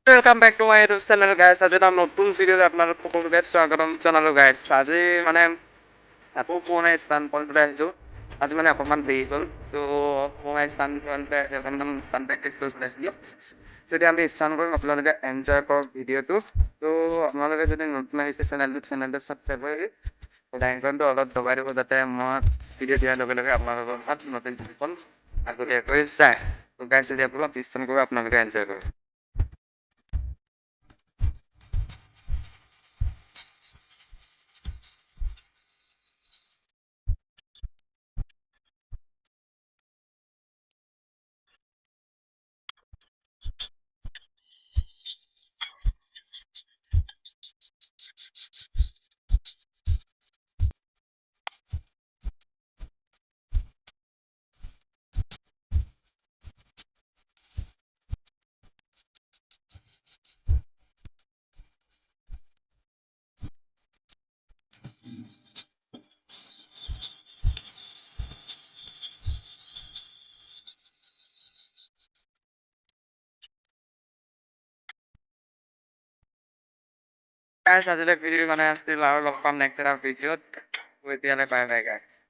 Welcome back to my YouTube channel guys. আজি এটা নতুন ভিডিঅ'ত আপোনালোক সকলোকে স্বাগতম জনালোঁ গাইছ। আজি মানে আকৌ পুৰণা ষ্টান পইণ্টলৈ আহিছোঁ। আজি মানে অকণমান দেৰি হ'ল, চ' মই ষ্টান পইণ্টলৈ অকণমান ষ্টান প্ৰেক্টিছ কৰি পেলাইছিলোঁ। যদি আমি ষ্টান কৰিম, আপোনালোকে এনজয় কৰক ভিডিঅ'টো। ত' আপোনালোকে যদি নতুন আহিছে চেনেলটো ছাবস্ক্ৰাইব কৰি লাইকনটো অলপ দবাই দিব, যাতে মই ভিডিঅ' দিয়াৰ লগে লগে আপোনালোকৰ তাত নটিফিকেশ্যন আগতীয়াকৈ যায়। ত' গাইছ, যদি আপোনালোক ষ্টান কৰিব, আপোনালোকে এনজয় কৰক। গাইছ, আজিলৈ ভিডিঅ' মানে আছিল আৰু লগ পাম নেক্সট এটা ভিডিঅ'ত। এতিয়ালৈ বাই বাই গাইছ।